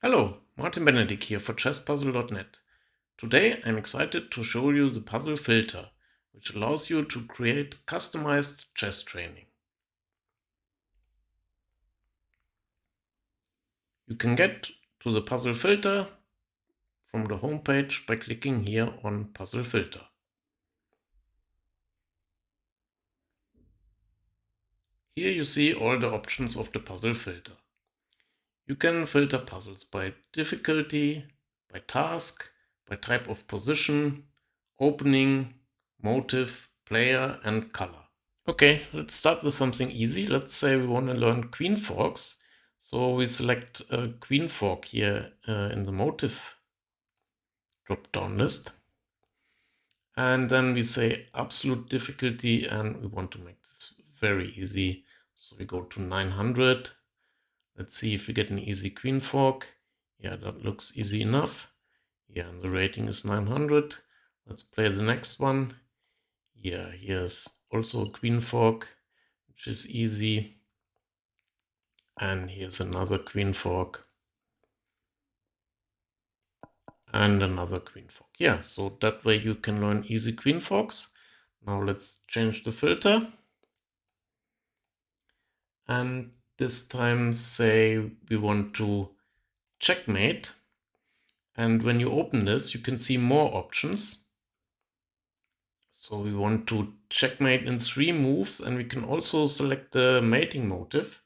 Hello, Martin Bennedik here for chesspuzzle.net. Today I'm excited to show you the puzzle filter, which allows you to create customized chess training. You can get to the puzzle filter from the homepage by clicking here on puzzle filter. Here you see all the options of the puzzle filter. You can filter puzzles by difficulty, by task, by type of position, opening, motive, player and color. Okay, let's start with something easy. Let's say we want to learn queen forks. So we select a queen fork here in the motive drop-down list. And then we say absolute difficulty and we want to make this very easy. So we go to 900. Let's see if we get an easy queen fork. Yeah, that looks easy enough. Yeah, and the rating is 900. Let's play the next one. Yeah, here's also a queen fork, which is easy. And here's another queen fork. And another queen fork. Yeah, so that way you can learn easy queen forks. Now let's change the filter. And this time say we want to checkmate. And when you open this, you can see more options. So we want to checkmate in 3 moves, and we can also select the mating motive.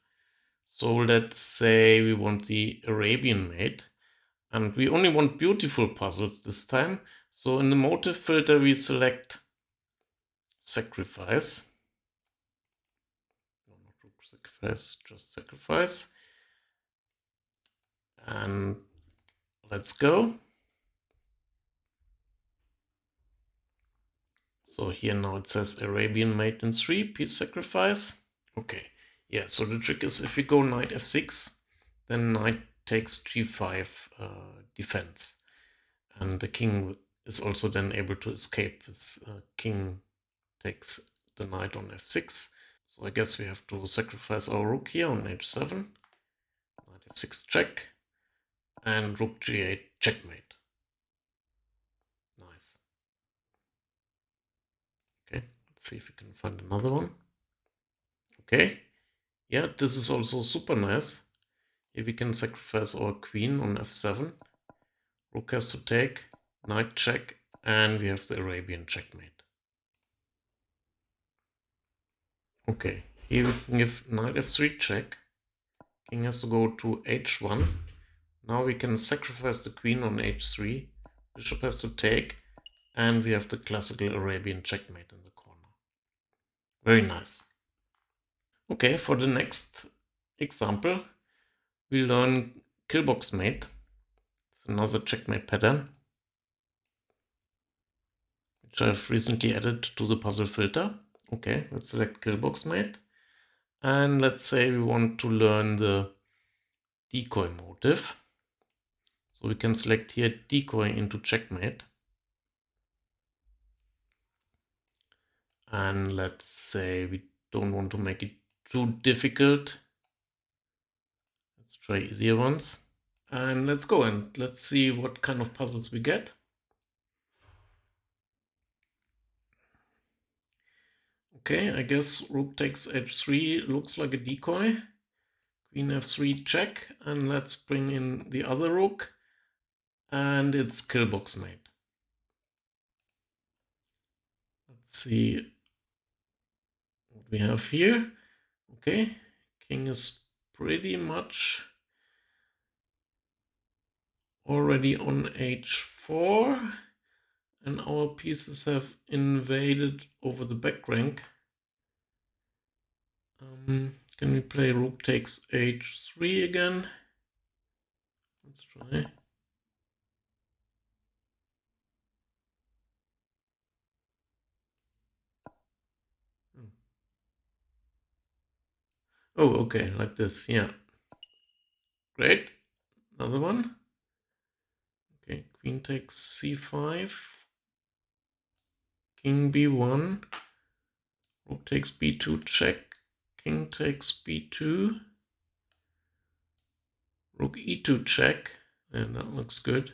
So let's say we want the Arabian mate. And we only want beautiful puzzles this time. So in the motive filter, we select sacrifice. No, not rook sacrifice, just sacrifice. And let's go. So here now it says Arabian mate in 3, piece sacrifice. Okay, yeah, so the trick is if we go knight f6, then knight takes g5 defense. And the king is also then able to escape. His king takes the knight on f6. So I guess we have to sacrifice our rook here on h7. Knight f6 check. And rook g8 checkmate. Nice. Okay, let's see if we can find another one. Okay, yeah, this is also super nice. Here we can sacrifice our queen on f7. Rook has to take, knight check, and we have the Arabian checkmate. Okay, here we can give knight f3 check. King has to go to h1. Now we can sacrifice the queen on h3. Bishop has to take, and we have the classical Arabian checkmate in the corner. Very nice. Okay, for the next example, we learn Killbox Mate. It's another checkmate pattern, which I've recently added to the puzzle filter. Okay, let's select Killbox Mate. And let's say we want to learn the decoy motive. So we can select here decoy into checkmate. And let's say we don't want to make it too difficult. Let's try easier ones. And let's go and let's see what kind of puzzles we get. Okay, I guess rook takes h3 looks like a decoy. Queen f3 check, and let's bring in the other rook. And it's Killbox Mate. Let's see what we have here. Okay, king is pretty much already on h4, and our pieces have invaded over the back rank. Can we play rook takes h3 again? Let's try. Oh, okay, like this, yeah. Great. Another one. Okay, queen takes c5. King b1. Rook takes b2 check. King takes b2. Rook e2 check. And that looks good.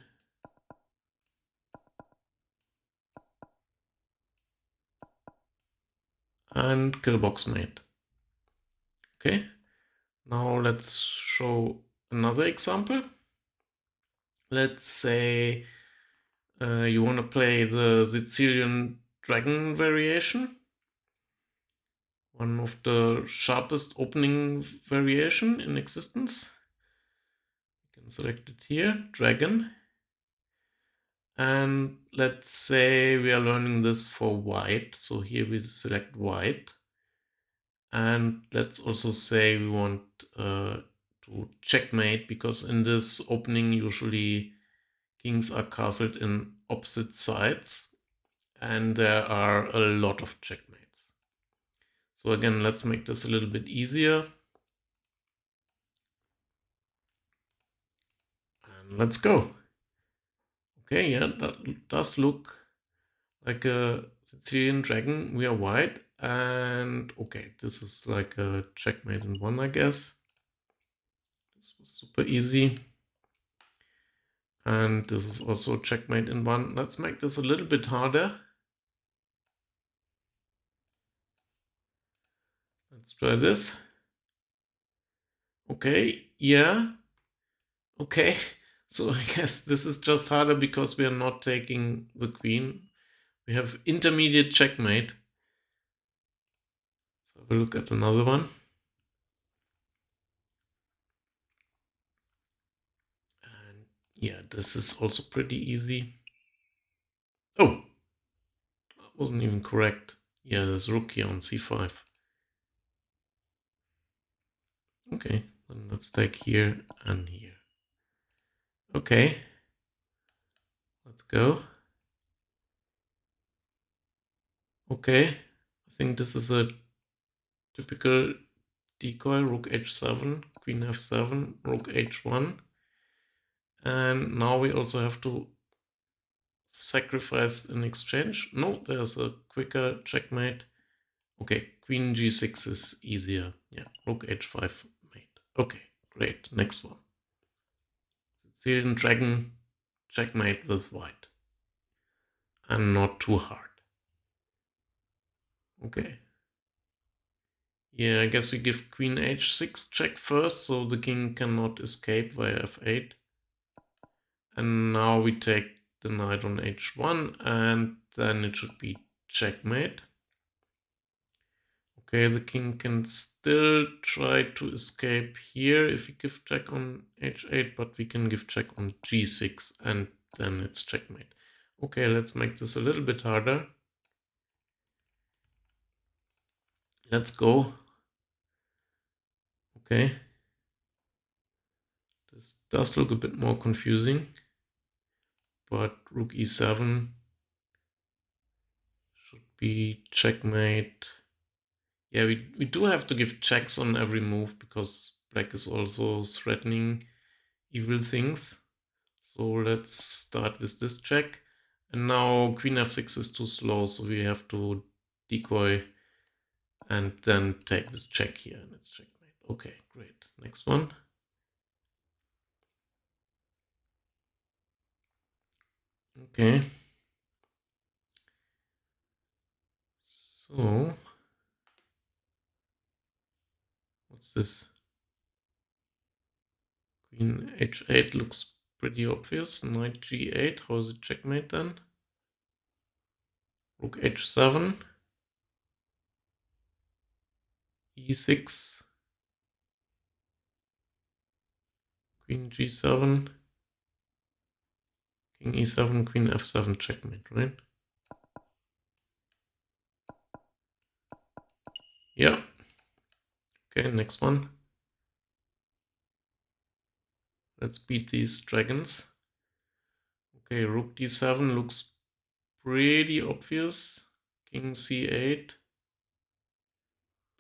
And Killbox Mate. Okay, now let's show another example. Let's say you want to play the Syrian Dragon variation, one of the sharpest opening variation in existence. You can select it here, Dragon. And let's say we are learning this for white. So here we select white. And let's also say we want to checkmate, because in this opening usually kings are castled in opposite sides and there are a lot of checkmates. So again, let's make this a little bit easier. And let's go. Okay, yeah, that does look like a Syrian Dragon. We are white, and okay, this is like a checkmate in one, I guess. This was super easy. And this is also checkmate in one. Let's make this a little bit harder. Let's try this. Okay, yeah. Okay, so I guess this is just harder because we are not taking the queen. We have intermediate checkmate. Let's have a look at another one. And yeah, this is also pretty easy. Oh, that wasn't even correct. Yeah, there's rook here on c5. Okay, then let's take here and here. Okay, let's go. Okay, I think this is a typical decoy, rook h7, queen f7, rook h1. And now we also have to sacrifice in exchange. No, there's a quicker checkmate. Okay, queen g6 is easier. Yeah, rook h5 mate. Okay, great. Next one. Syrian Dragon checkmate with white. And not too hard. Okay. Yeah, I guess we give queen h6 check first, so the king cannot escape via f8. And now we take the knight on h1, and then it should be checkmate. Okay, the king can still try to escape here if we give check on h8, but we can give check on g6, and then it's checkmate. Okay, let's make this a little bit harder. Let's go. Okay. This does look a bit more confusing, but rook e7 should be checkmate. Yeah, we do have to give checks on every move because black is also threatening evil things. So let's start with this check. And now queen f6 is too slow, so we have to decoy and then take this check here, and it's checkmate. Okay, great. Next one. Okay. So, what's this? Queen h8 looks pretty obvious. Knight g8. How is it checkmate then? Rook h7. e6. Queen g7. King e7, queen f7, checkmate, right? Yeah. Okay, next one. Let's beat these dragons. Okay, rook d7 looks pretty obvious. King c8.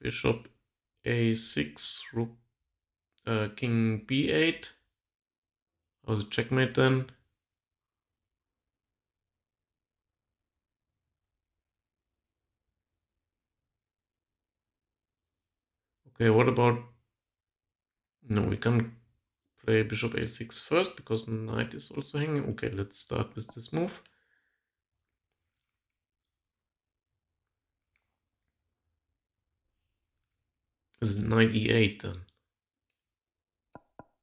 Bishop a6. Rook, king b8. How's it checkmate then? Okay, what about... No, we can't play bishop a6 first, because the knight is also hanging. Okay, let's start with this move. Is it knight e8 then?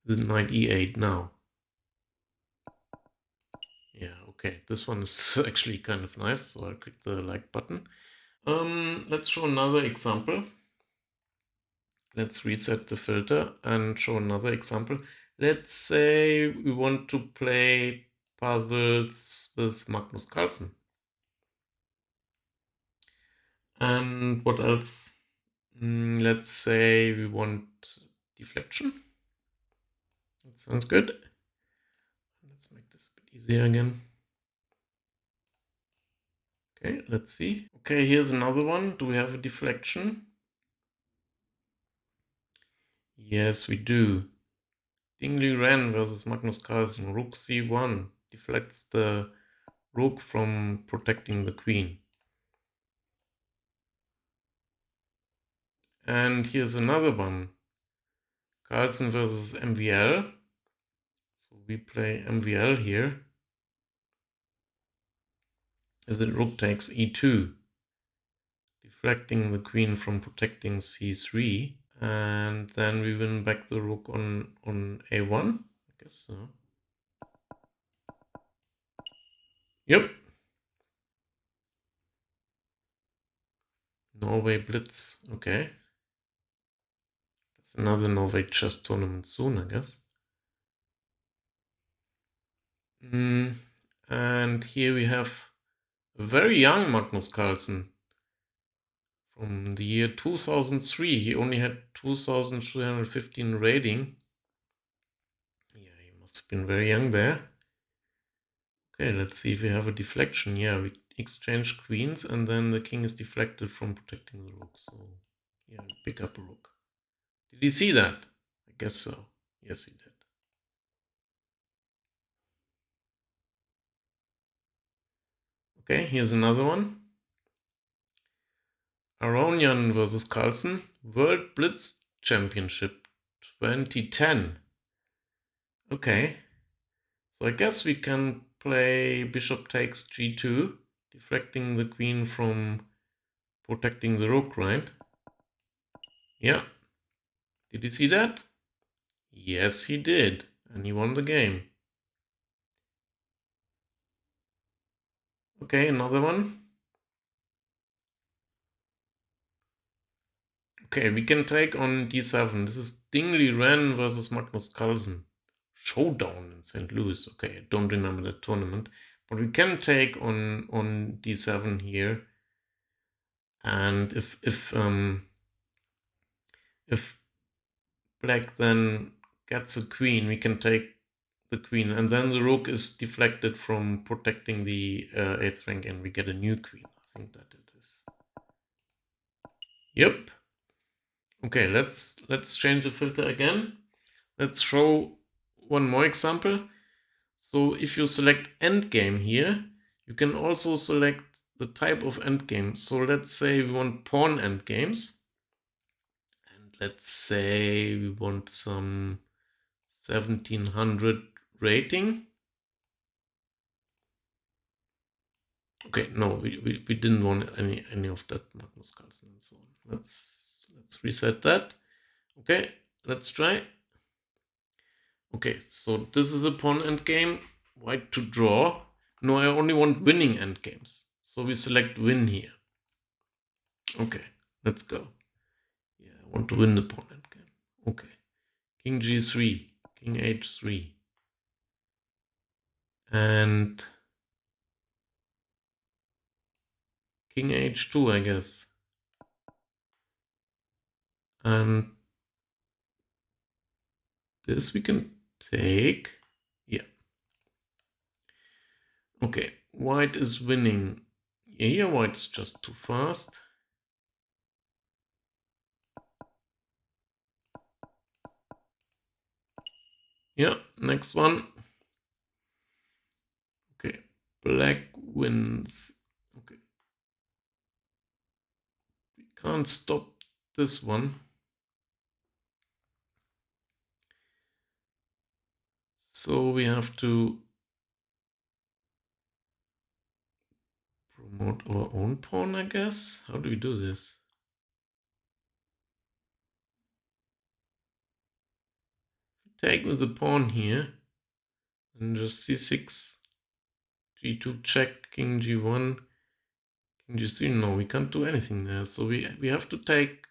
Is it knight e8 now? Yeah, okay. This one is actually kind of nice, so I'll click the like button. Let's show another example. Let's reset the filter and show another example. Let's say we want to play puzzles with Magnus Carlsen. And what else? Let's say we want deflection. That sounds good. Let's make this a bit easier again. Okay, let's see. Okay, here's another one. Do we have a deflection? Yes, we do. Dingley Ren versus Magnus Carlsen. Rook c1 deflects the rook from protecting the queen. And here's another one. Carlsen versus MVL. So we play MVL here. As it rook takes e2, deflecting the queen from protecting c3. And then we win back the rook on a1. I guess so. Yep. Norway Blitz. Okay. That's another Norway chess tournament soon, I guess. And here we have a very young Magnus Carlsen from the year 2003. He only had 2,315 rating. Yeah, he must have been very young there. Okay, let's see if we have a deflection. Yeah, we exchange queens and then the king is deflected from protecting the rook. So yeah, we pick up a rook. Did he see that? I guess so. Yes, he did. Okay, here's another one. Aronian versus Carlsen, World Blitz Championship 2010. Okay, so I guess we can play bishop takes g2, deflecting the queen from protecting the rook, right? Yeah. Did you see that? Yes, he did. And he won the game. Okay, another one. Okay, we can take on d7. This is Dingley Ren versus Magnus Carlsen. Showdown in St. Louis. Okay, I don't remember that tournament. But we can take on d7 here. And if black then gets a queen, we can take the queen. And then the rook is deflected from protecting the 8th rank and we get a new queen. I think that it is. Yep. Okay, let's change the filter again. Let's show one more example. So if you select endgame here, you can also select the type of endgame. So let's say we want pawn endgames. And let's say we want some 1700 rating. Okay, no, we didn't want any of that Magnus Carlsen and so on. Let's reset that. Okay, let's try. Okay, so this is a pawn endgame. White to draw. No, I only want winning endgames. So we select win here. Okay, let's go. Yeah, I want to win the pawn endgame. Okay. King g3, king h3. And king h2, I guess. And this we can take. Yeah. Okay, white is winning. Yeah, here white's just too fast. Yeah, next one. Okay, black wins. Okay. We can't stop this one. So we have to promote our own pawn, I guess. How do we do this? Take with the pawn here and just c6, g2 check, king g1, king g3. No, we can't do anything there. So we have to take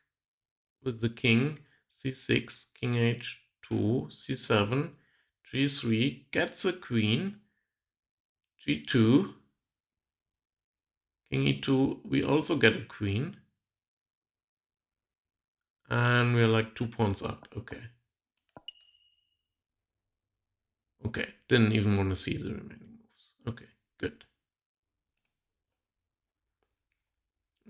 with the king, c6, king h2, c7, g3, gets a queen, g2, king e2, we also get a queen. And we're like 2 pawns up. Okay. Okay, didn't even want to see the remaining moves. Okay, good.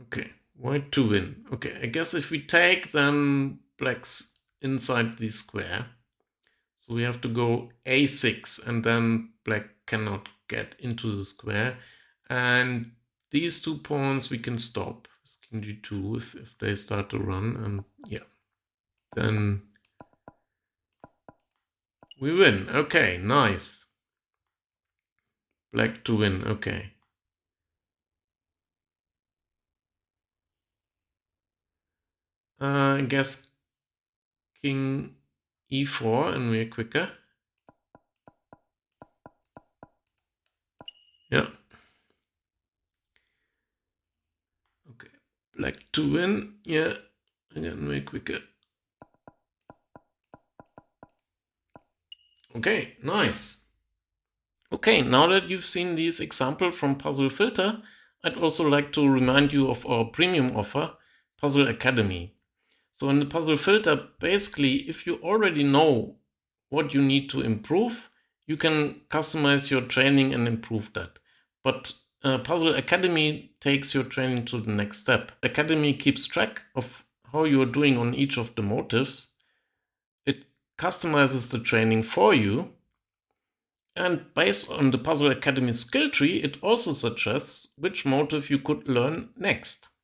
Okay, white to win. Okay, I guess if we take, then black's inside the square. So we have to go a6, and then black cannot get into the square. And these 2 pawns we can stop. King g2 if they start to run, and yeah. Then we win. Okay, nice. Black to win. Okay. I guess king e4 and we're quicker. Yeah. Okay. Black to win. Yeah. Again, way quicker. Okay, nice. Okay, now that you've seen these examples from Puzzle Filter, I'd also like to remind you of our premium offer, Puzzle Academy. So in the Puzzle Filter, basically, if you already know what you need to improve, you can customize your training and improve that. But Puzzle Academy takes your training to the next step. Academy keeps track of how you are doing on each of the motifs. It customizes the training for you. And based on the Puzzle Academy skill tree, it also suggests which motif you could learn next.